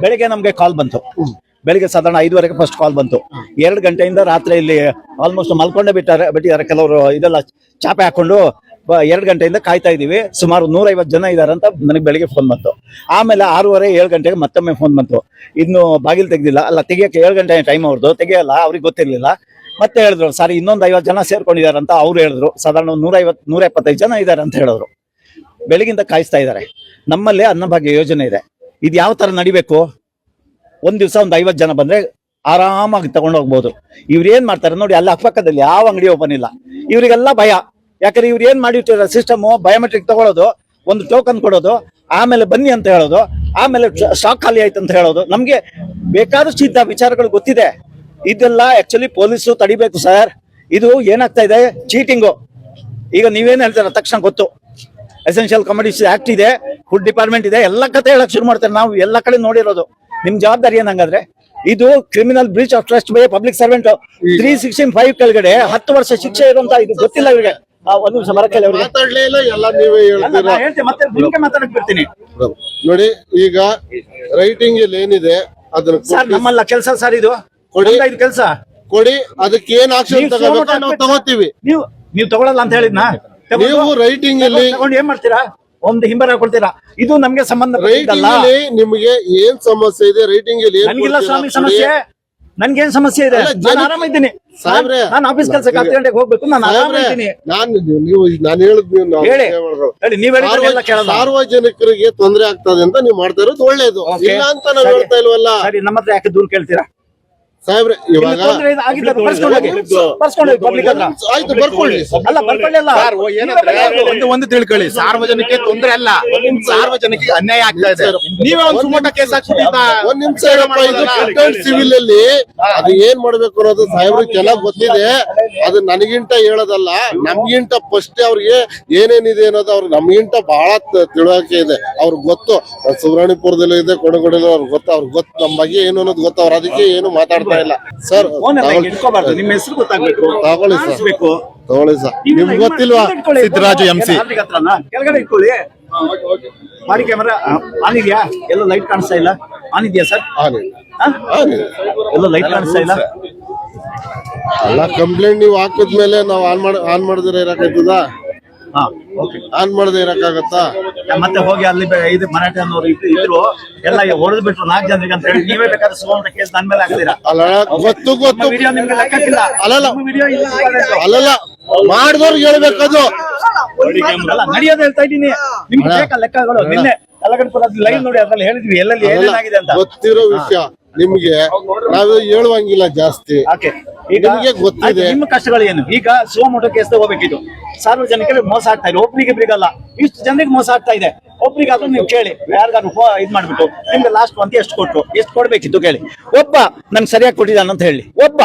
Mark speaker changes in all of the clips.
Speaker 1: ಬೆಳಿಗ್ಗೆ ನಮ್ಗೆ ಕಾಲ್ ಬಂತು. ಬೆಳಿಗ್ಗೆ ಸಾಧಾರಣ 5:30 ಫಸ್ಟ್ ಕಾಲ್ ಬಂತು. 2 ಗಂಟೆಯಿಂದ ರಾತ್ರಿ ಇಲ್ಲಿ ಆಲ್ಮೋಸ್ಟ್ ಮಲ್ಕೊಂಡೇ ಬಿಟ್ಟಿದ್ದಾರೆ ಕೆಲವರು. ಇದೆಲ್ಲ ಚಾಪೆ ಹಾಕೊಂಡು 2 ಗಂಟೆಯಿಂದ ಕಾಯ್ತಾ ಇದೀವಿ. ಸುಮಾರು 150 ಜನ ಇದಾರೆ ಅಂತ ನನಗೆ ಬೆಳಿಗ್ಗೆ ಫೋನ್ ಬಂತು. ಆಮೇಲೆ 6:30 7 ಗಂಟೆಗೆ ಮತ್ತೊಮ್ಮೆ ಫೋನ್ ಬಂತು. ಇನ್ನು ಬಾಗಿಲು ತೆಗ್ದಿಲ್ಲ, ಅಲ್ಲ ತೆಗಿಯಕ್ಕೆ 7 ಗಂಟೆ ಟೈಮ್ ಅವ್ರದ್ದು, ತೆಗಿಯಲ್ಲ, ಅವ್ರಿಗೆ ಗೊತ್ತಿರ್ಲಿಲ್ಲ. ಮತ್ತೆ ಹೇಳಿದ್ರು ಸರ್ ಇನ್ನೊಂದು 50 ಜನ ಸೇರ್ಕೊಂಡಿದ್ದಾರೆ ಅಂತ ಅವ್ರು ಹೇಳಿದ್ರು. ಸಾಧಾರಣ 150-175 ಜನ ಇದ್ದಾರೆ ಅಂತ ಹೇಳಿದ್ರು. ಬೆಳಗಿಂದ ಕಾಯಿಸ್ತಾ ಇದ್ದಾರೆ. ನಮ್ಮಲ್ಲಿ ಅನ್ನಭಾಗ್ಯ ಯೋಜನೆ ಇದೆ. ಇದು ಯಾವ ತರ ನಡಿಬೇಕು? ಒಂದ್ ದಿವಸ ಒಂದು 50 ಜನ ಬಂದ್ರೆ ಆರಾಮಾಗಿ ತಗೊಂಡೋಗ್ಬೋದು. ಇವ್ರು ಏನ್ ಮಾಡ್ತಾರೆ ನೋಡಿ, ಅಲ್ಲಿ ಅಕ್ಕಪಕ್ಕದಲ್ಲಿ ಯಾವ ಅಂಗಡಿ ಓಪನ್ ಇಲ್ಲ. ಇವರಿಗೆಲ್ಲ ಭಯ. ಯಾಕಂದ್ರೆ ಇವ್ರು ಏನ್ ಮಾಡಿರ್ತಾರೆ ಸಿಸ್ಟಮ್, ಬಯೋಮೆಟ್ರಿಕ್ ತಗೊಳ್ಳೋದು, ಒಂದು ಟೋಕನ್ ಕೊಡೋದು, ಆಮೇಲೆ ಬನ್ನಿ ಅಂತ ಹೇಳೋದು, ಆಮೇಲೆ ಸ್ಟಾಕ್ ಖಾಲಿ ಆಯ್ತು ಅಂತ ಹೇಳೋದು. ನಮ್ಗೆ ಬೇಕಾದಷ್ಟು ಇದ್ದ ವಿಚಾರಗಳು ಗೊತ್ತಿದೆ. ಇದೆಲ್ಲ ಆಕ್ಚುಲಿ ಪೊಲೀಸರು ತಡಿಬೇಕು ಸರ್. ಇದು ಏನಾಗ್ತಾ ಇದೆ, ಚೀಟಿಂಗು. ಈಗ ನೀವೇನ್ ಹೇಳ್ತೀರ ತಕ್ಷಣ ಗೊತ್ತು. ಎಸೆನ್ಷಿಯಲ್ ಕಮೋಡಿಟೀಸ್ ಆಕ್ಟ್ ಇದೆ, ಫುಡ್ ಡಿಪಾರ್ಟ್ಮೆಂಟ್ ಇದೆ, ಎಲ್ಲ ಕತೆ ಹೇಳಕ್ ಶುರು ಮಾಡ್ತಾರೆ. ನಾವು ಎಲ್ಲ ಕಡೆ ನೋಡಿರೋದು. ನಿಮ್ ಜವಾಬ್ದಾರಿ ಏನಂಗಾದ್ರೆ, ಇದು criminal breach of trust by public servant 365 ಕೆಳಗಡೆ 10 ವರ್ಷ ಶಿಕ್ಷೆ ಇರುವಂತ. ಇದು ಗೊತ್ತಿಲ್ಲ ಇವರಿಗೆ. ಒಂದ್ ನಿಮಿಷ ಬರಕ್ಕೆ ಮಾತಾಡಕ್ ಬಿಡ್ತೀನಿ
Speaker 2: ನೋಡಿ. ಈಗ ರೈಟಿಂಗ್ ಅಲ್ಲಿ ಏನಿದೆ ಅದನ್ನ
Speaker 1: ಸರ್, ನಮ್ಮಲ್ಲ ಕೆಲಸ ಸರ್. ಇದು ಕೆಲಸ
Speaker 2: ಕೊಡಿ, ಅದಕ್ಕೆ ಏನ್ ಆಕ್ಷನ್ ತಗೋಬೇಕು ನಾವು ತಗೋತೀವಿ.
Speaker 1: ನೀವು ತಗೊಳಲ್ಲ ಅಂತ ಹೇಳಿದ್ನಾ?
Speaker 2: ನೀವು ರೈಟಿಂಗ್ ಅಲ್ಲಿ
Speaker 1: ತಗೊಂಡು ಏನ್ ಮಾಡ್ತೀರಾ? ಒಂದು ಹಿಂಬರ ಕೊಡ್ತೀರಾ? ಇದು ನಮ್ಗೆ ಸಂಬಂಧ.
Speaker 2: ನಿಮ್ಗೆ ಏನ್ ಸಮಸ್ಯೆ ಇದೆ ರೈಟಿಂಗ್ ಅಲ್ಲಿ?
Speaker 1: ನನಗಿಲ್ಲ ಸ್ವಾಮಿ ಸಮಸ್ಯೆ. ನನ್ಗೇನ್ ಸಮಸ್ಯೆ ಇದೆ? ನಾನು ಆರಾಮಿದ್ದೀನಿ. ನಾನು ಆಫೀಸ್ ಕೆಲಸಕ್ಕೆ 10 ಗಂಟೆಗೆ ಹೋಗ್ಬೇಕು. ನಾನು ಆರಾಮಿದ್ದೀನಿ.
Speaker 2: ನಾನು ಸಾರ್ವಜನಿಕರಿಗೆ ತೊಂದರೆ ಆಗ್ತದೆ ಅಂತ ನೀವು ಮಾಡ್ತಾ ಇರೋದು ಒಳ್ಳೇದು. ಇಲ್ಲ ಅಂತ ನಾವು ಹೇಳ್ತಾ ಇಲ್ವಲ್ಲ.
Speaker 1: ಸರಿ, ನಮ್ಮ ಹತ್ರ ಯಾಕೆ ದೂರ ಕೇಳ್ತೀರಾ
Speaker 2: ಸಾಹೇಬ್ರೆ? ಇವಾಗ
Speaker 3: ಒಂದು ತಿಳ್ಕೊಳ್ಳಿ, ಸಾರ್ವಜನಿಕ ತೊಂದರೆ ಅಲ್ಲ, ಸಾರ್ವಜನಿಕ ಅನ್ಯಾಯ ಆಗ್ತಾ ಇದೆ. ನೀವೇ ಒಂದು ಸುಮೋಟ ಕೇಸ್
Speaker 2: ಒಂದ್ ನಿಮಿಷ ಸಿವಿಲ್ ಅಲ್ಲಿ ಅದು ಏನ್ ಮಾಡ್ಬೇಕು ಅನ್ನೋದು ಸಾಹೇಬ್ರಿಗೆ ಚೆನ್ನಾಗ್ ಗೊತ್ತಿದೆ. ಅದು ನನಗಿಂತ ಹೇಳೋದಲ್ಲ, ನಮ್ಗಿಂತ ಫಸ್ಟ್ ಅವ್ರಿಗೆ ಏನೇನಿದೆ ಅನ್ನೋದು ಅವ್ರಿಗೆ ನಮ್ಗಿಂತ ಬಹಳ ತಿಳುವಳಿಕೆ ಇದೆ. ಅವ್ರಿಗೆ ಗೊತ್ತು. ಸುಬ್ರಹ್ಮಣ್ಯಪುರದಲ್ಲಿ ಇದೆ, ಕೊಡಗಡೆಲ್ಲ ಅವ್ರಿಗೆ ಗೊತ್ತು. ಅವ್ರಿಗೆ ಗೊತ್ತು ನಮ್ಮ ಬಗ್ಗೆ ಏನು ಅನ್ನೋದು ಗೊತ್ತು. ಅವ್ರ ಅದಕ್ಕೆ ಏನು ಮಾತಾಡ್ತಾ ಇಲ್ಲ ಸರ್.
Speaker 1: ನಿಮ್ಮ ಹೆಸರು ಗೊತ್ತಾಗ್ಬೇಕು.
Speaker 2: ತಗೊಳ್ಳಿ ಸರ್, ತಗೊಳ್ಳಿ ಸರ್. ನಿಮ್ಗೆ ಗೊತ್ತಿಲ್ವಾ?
Speaker 3: ಸಿದ್ದರಾಜು MC
Speaker 1: ಕೆಳಗಡೆ ಇಟ್ಕೊಳ್ಳಿ. ಬಾಡಿ ಕ್ಯಾಮರಾ ಆನ್ ಇದೆಯಾ? ಎಲ್ಲೋ ಲೈಟ್ ಕಾಣಿಸ್ತಾ ಇಲ್ಲ. ಆನ್ ಇದೆಯಾ ಸರ್? ಎಲ್ಲೋ ಲೈಟ್ ಕಾಣಿಸ್ತಾ ಇಲ್ಲ.
Speaker 2: ಅಲ್ಲ, ಕಂಪ್ಲೇಂಟ್ ನೀವು ಹಾಕಿದ್ಮೇಲೆ ನಾವು ಆನ್ ಮಾಡಿದ್ರೆ ಇರಕಾಯ್ತದ? ಆನ್ ಮಾಡದೆ ಇರಕ್ಕಾಗತ್ತಾ?
Speaker 1: ಮತ್ತೆ ಹೋಗಿ ಅಲ್ಲಿ ಇದು ಮರಾಠ ಅನ್ನೋರು ಇದ್ರು, ಎಲ್ಲ ಹೊಡೆದ್ ಬಿಟ್ರು 4 ಜನರಿಗೆ ಅಂತ ಹೇಳಿ. ನೀವೇ ಬೇಕಾದ್ರೆ ಸುಮೋಟ ಕೇಸ್ ನನ್ನ ಮೇಲೆ ಹಾಕ್ತೀರಾ?
Speaker 2: ಅಲ್ಲ, ಗೊತ್ತು
Speaker 1: ವಿಡಿಯೋ ನಿಮ್ಗೆ ಲೆಕ್ಕಕ್ಕಿಲ್ಲ.
Speaker 2: ಅಲ್ಲಲ್ಲ, ಮಾಡಿದವ್ರಿಗೆ ಹೇಳ್ಬೇಕದು.
Speaker 1: ನಡೆಯೋದು ಹೇಳ್ತಾ ಇದ್ದೀನಿ. ನಿಮ್ಗೆ ಬೇಕಾ ಲೆಕ್ಕಗಳು? ನಿನ್ನೆ ಕಲ್ಲಗಡಪುರದಲ್ಲಿ ಲೈವ್ ನೋಡಿ, ಅದ್ರಲ್ಲಿ ಹೇಳಿದ್ವಿ ಎಲ್ಲೆಲ್ಲಿ ಏನೇನಾಗಿದೆ ಅಂತ.
Speaker 2: ಗೊತ್ತಿರೋ ವಿಷಯ ನಿಮ್ಗೆ ನಾವು ಹೇಳುವಂಗಿಲ್ಲ ಜಾಸ್ತಿ. ನಿಮ್ಗೆ ಗೊತ್ತಿದೆ
Speaker 1: ನಿಮ್ಮ ಕಷ್ಟಗಳು ಏನು. ಈಗ ಸುಮೋಟೋ ಕೇಸ್ ಹೋಗ್ಬೇಕಿತ್ತು. ಸಾರ್ವಜನಿಕರಿಗೆ ಮೋಸ ಆಗ್ತಾ ಇದೆ. ಒಬ್ರಿಗೆ ಇಷ್ಟು ಜನರಿಗೆ ಮೋಸ ಆಗ್ತಾ ಇದೆ. ಒಬ್ರಿಗಾದ್ರೂ ನೀವು ಕೇಳಿ, ಯಾರಿಗಾದ್ರು ಇದ್ ಮಾಡ್ಬಿಟ್ಟು ನಿಮ್ಗೆ ಲಾಸ್ಟ್ ಅಂತ ಎಷ್ಟು ಕೊಟ್ರು, ಎಷ್ಟು ಕೊಡ್ಬೇಕಿತ್ತು ಕೇಳಿ. ಒಬ್ಬ ನನ್ಗೆ ಸರಿಯಾಗಿ ಕೊಟ್ಟಿದ್ದಾನ ಅಂತ ಹೇಳಿ. ಒಬ್ಬ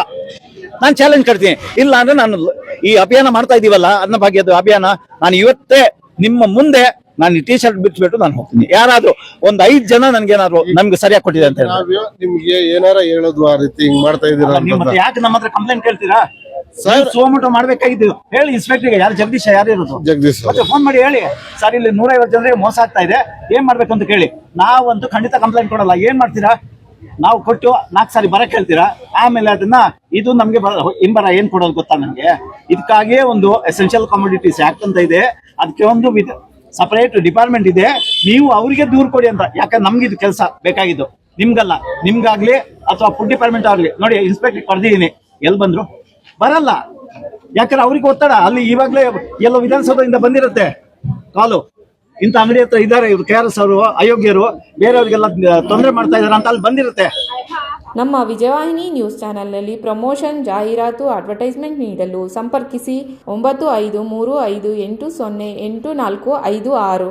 Speaker 1: ನಾನು ಚಾಲೆಂಜ್ ಕಟ್ತೀನಿ. ಇಲ್ಲ ಅಂದ್ರೆ ನಾನು ಈ ಅಭಿಯಾನ ಮಾಡ್ತಾ ಇದೀವಲ್ಲ, ಅನ್ನಭಾಗ್ಯದ ಅಭಿಯಾನ, ನಾನು ಇವತ್ತೇ ನಿಮ್ಮ ಮುಂದೆ ನಾನು ಟೀ ಶರ್ಟ್ ಬಿಟ್ಬಿಟ್ಟು ನಾನು ಹೋಗ್ತೀನಿ. ಯಾರಾದ್ರೂ ಒಂದ್ 5 ಜನ ನನ್ಗೇನಾದ್ರು ನಮ್ಗೆ ಸರಿಯಾಗಿ ಕೊಟ್ಟಿದೆ ಅಂತ ಹೇಳಿ
Speaker 2: ನಿಮ್ಗೆ ಏನಾರ ಹೇಳೋದು ಆ ರೀತಿ ಹಿಂಗ್ ಮಾಡ್ತಾ ಇದೀರಾ?
Speaker 1: ಯಾಕೆ ನಮ್ಮ ಹತ್ರ ಕಂಪ್ಲೇಂಟ್ ಕೇಳ್ತೀರಾ? ಸುಮೋಟೋ ಮಾಡ್ಬೇಕಾಗಿದ್ದು ಹೇಳಿ ಇನ್ಸ್ಪೆಕ್ಟರ್ಗೆ. ಯಾರು ಜಗದೀಶ್ ಯಾರು ಇರೋದು?
Speaker 2: ಜಗದೀಶ್
Speaker 1: ಮತ್ತೆ ಫೋನ್ ಮಾಡಿ ಹೇಳಿ, ಸರ್ ಇಲ್ಲಿ 150 ಜನರಿಗೆ ಮೋಸ ಆಗ್ತಾ ಇದೆ, ಏನ್ ಮಾಡ್ಬೇಕು ಅಂತ ಕೇಳಿ. ನಾವಂತೂ ಖಂಡಿತ ಕಂಪ್ಲೇಂಟ್ ಕೊಡಲ್ಲ. ಏನ್ ಮಾಡ್ತೀರಾ? ನಾವು ಕೊಟ್ಟು 4 ಸಾರಿ ಬರಕ್ ಹೇಳ್ತೀರಾ, ಆಮೇಲೆ ಅದನ್ನ ಇದು ನಮ್ಗೆ ಹಿಂಬರ ಏನ್ ಕೊಡೋದು ಗೊತ್ತಾ? ನಮ್ಗೆ ಇದಕ್ಕಾಗಿಯೇ ಒಂದು ಎಸೆನ್ಷಿಯಲ್ ಕಮೋಡಿಟೀಸ್ ಆಕ್ಟ್ ಅಂತ ಇದೆ. ಅದಕ್ಕೆ ಒಂದು ಸಪರೇಟ್ ಡಿಪಾರ್ಟ್ಮೆಂಟ್ ಇದೆ. ನೀವು ಅವರಿಗೆ ದೂರ ಕೊಡಿ ಅಂತ. ಯಾಕಂದ್ರೆ ನಮ್ಗೆ ಇದು ಕೆಲಸ ಬೇಕಾಗಿದ್ದು, ನಿಮ್ಗಲ್ಲ. ನಿಮ್ಗಾಗ್ಲಿ ಅಥವಾ ಫುಡ್ ಡಿಪಾರ್ಟ್ಮೆಂಟ್ ಆಗ್ಲಿ. ನೋಡಿ, ಇನ್ಸ್ಪೆಕ್ಟರ್ ಕರೆದಿದ್ದೀನಿ, ಎಲ್ಲಿ ಬಂದ್ರು? ಬರಲ್ಲ. ಯಾಕಂದ್ರೆ ಅವ್ರಿಗೆ ಒತ್ತಡ. ಅಲ್ಲಿ ಇವಾಗ್ಲೇ ಎಲ್ಲೋ ವಿಧಾನಸೌಧದಿಂದ ಬಂದಿರುತ್ತೆ ಕಾಲು, ಇಂಥ ಅಂಗಡಿ ಹತ್ರ ಇದ್ದಾರೆ ಇವ್ರು KRS ಅವರು ಅಯೋಗ್ಯರು, ಬೇರೆಯವ್ರಿಗೆಲ್ಲ ತೊಂದರೆ ಮಾಡ್ತಾ ಇದಾರೆ ಅಂತ ಅಲ್ಲಿ ಬಂದಿರುತ್ತೆ.
Speaker 4: ನಮ್ಮ ವಿಜಯವಾಹಿನಿ ನ್ಯೂಸ್ ಚಾನೆಲ್ನಲ್ಲಿ ಪ್ರಮೋಷನ್, ಜಾಹೀರಾತು, ಅಡ್ವರ್ಟೈಸ್ಮೆಂಟ್ ನೀಡಲು ಸಂಪರ್ಕಿಸಿ 9535808456.